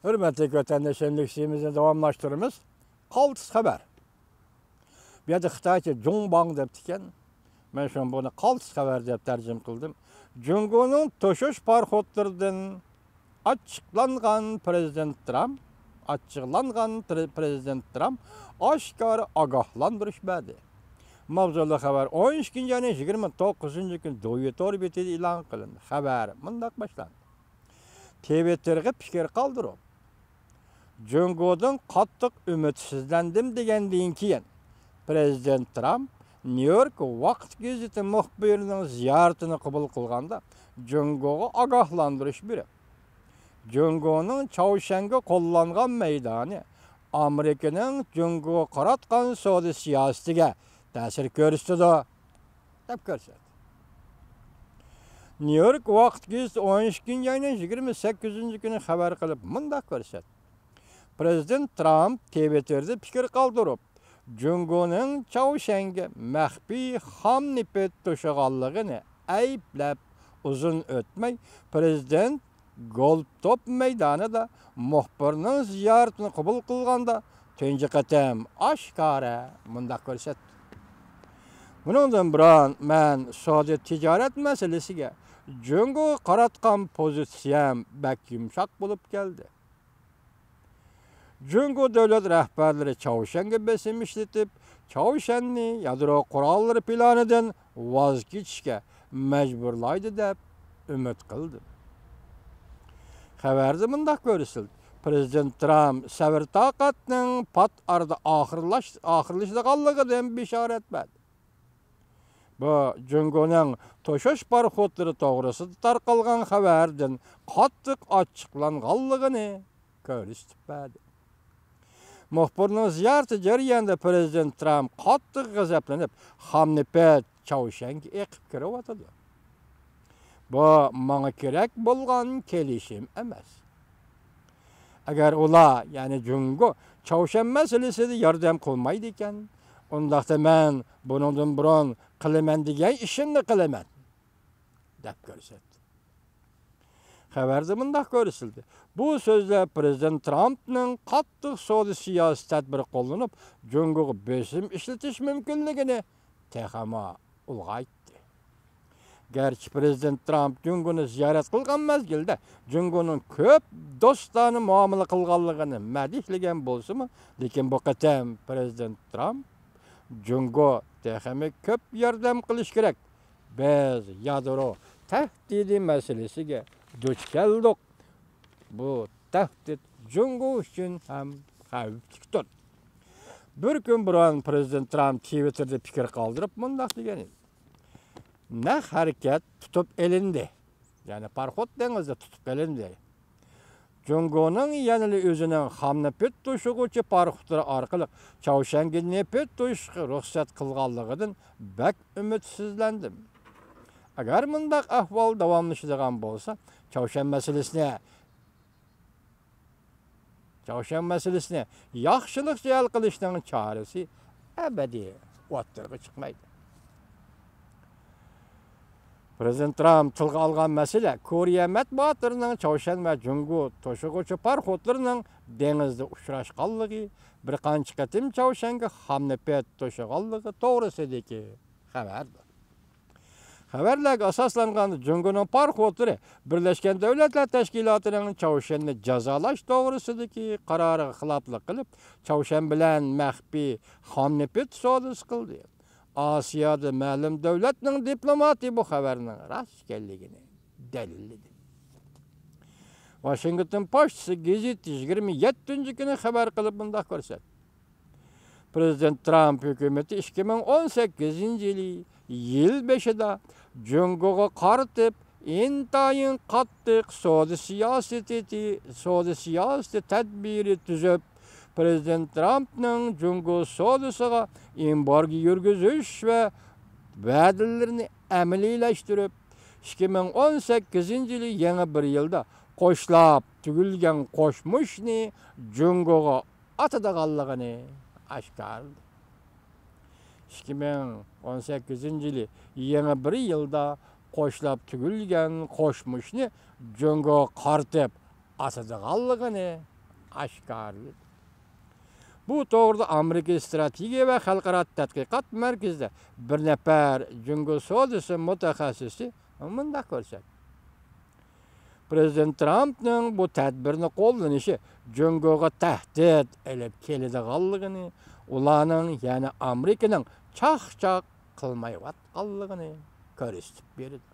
Hürmetli vatandaşlarımız işimizi devamlaştırırız. Kaltız haber. Bir de Xitaycha Jungbang deptiken, ben şu bunu kaltız haber dep tercüme kıldım. Jungo'nun toşuş parxotlardan açıklangan Prezident Trump aşkarı agahlandırış bədi. Mavzulu haber 13 gün yani 29. gün doyutor betedi ilan kılındı. Haber mındak başlandı. Tebetlerge pikir kaldırıp, Jungo'dan qattiq ümitsizlendim degendiğin keyin Prezident Trump New York Vaqt gazeti muxbirinin ziyaretini kabul kılganda Jungo'ga agahlandırış berip, Jungo'nun Chawshan'ga qo'llangan meydani Amerika'nın Jungo'ga qaratgan savdo siyosatiga ta'sir ko'rsatdi deb ko'rsatdi. New York Vaqt gazeti 13 gün yani 28. günü haber kılıp mındak ko'rsatdi. Prezident Trump Twitter'da fikir kaldırıp, Jungo'nun Chawshan'ga maxfiy xam nefet to'shag'anligini ayblab uzun o'tmay Prezident Goltop meydanida muxbirning ziyoratini qabul qilganda tunji qatam oshkora mundaq ko'rsatdi. Bundan biron men savdo tijorat masalasiga Jungo qaratgan pozitsiyam bak yumshoq bo'lib keldi. Jungo davlat rahbarlari Chawshan'ga besim ishlatib, Chawshan'ni yadro qurollari planidan voz kechishga majburlaydi deb umid qildi. Xabarda mundaq ko'rsatildi. Prezident Trump sabr toqatning pat arada oxirlashganligidan bishorat berdi. Bu Jungo'ning to'shash parxotlari to'g'risida tarqalgan xabardan qattiq ochiqlanganligini ko'rsatib berdi. Muxbirning ziyarati jarayonida Prezident Trump qattiq g'azablanib, hamnepet Chawshan'ga eqib kiryotdi. Bu menga kerak bo'lgan kelishim emas. Agar ular, ya'ni Jungo Chawshan masalasida yordam qilmaydi ekan, undaqda men bundan biron qilaman degan ishimni qilaman deb ko'rsatdi. Xabarda mundaq ko'rsatildi. Bu so'zlar Prezident Trumpning qattiq savdo siyosiy tadbiri qo'llanib, Jungo'ga besim ishlatish mumkinligini texama ulg'aytdi. Gerçi Prezident Trump Jungo'ni ziyorat qilgan mezgilda Jungo'ning ko'p do'stona muomala qilganligini madihlagan bo'lsa-mu, lekin bu qatam Prezident Trump Jungo texama ko'p yordam qilish kerak. Biz yadro tahdidi masalasiga duch keldik. Bu tahdid Jungo uchun ham xavflidir. Bir kun biron Prezident Trump Twitter'da fikir qoldirib mundaq degan edi. Ne hareket tutup elinde, yani parxot dengizde tutup elinde. Jungo'nun yanılı özünün hamnepet to'shig'uvchi parxotlari orqali Chawshan'ga nepet to'shishga ruxsat qilganligidan bak umidsizlandim. Agar mundaq ahvol davomlashadigan bo'lsa, Chawshan masalasini yaxshilikcha hal qilishning chorasi abadiy o'ttirg'i chiqmaydi. Prezident Trump tilga olgan masala Koreya matbuotining Chawshan va Jungo to'shig'uvchi parxotlarining dengizda uchrashganligi, bir qancha qatim Chawshan'ga hamnepet to'shig'anligi to'g'risidagi xabardir. Xabarlarga asoslangan Jungo'ning parxotlari Birlashgan Davlatlar Tashkilotining Chawshan'ni jazolash to'g'risidagi qaroriga xiloflik qilib, Chawshan bilan maxfiy hamnepet savdosi qildi. Asiyoda ma'lum davlatning diplomati bu xabarning rost ekanligini dalilladi. Washington Post gazeti 27 kuni xabar qilib bundaq ko'rsatdi. Prezident Trump hukumati 2018-yil 5-da Jungo'ga qaratib intayin qattiq savdo siyosati tadbiri tuzib, Prezident Trump'ning Jungo savdosiga embargo yurgizish va va'dalarini amaliyleştirib, 2018-yili yangi bir yilda qo'shlab tugilgan qo'shmushni Jungo'ga atadiganligini oshkorladi. 2018-yili yangi bir yilda qo'shlab tugilgan qo'shmushni Jungo'ga qaratib atadiganligini aşkar edi. Bu doğruda Amerika Stratejiya ve Halkara Tadqiqat Merkezinde bir nefer Cungo sodisi mutaxassisi mundaq ko'rsatdi. Prezident Trump'ның bu tadbirni qo'llanishi Jungoga tahdid elib keladiganligini, ularning, ya'ni Amerikaning chaq-chaq qilmayotganligini ko'rsatib berdi.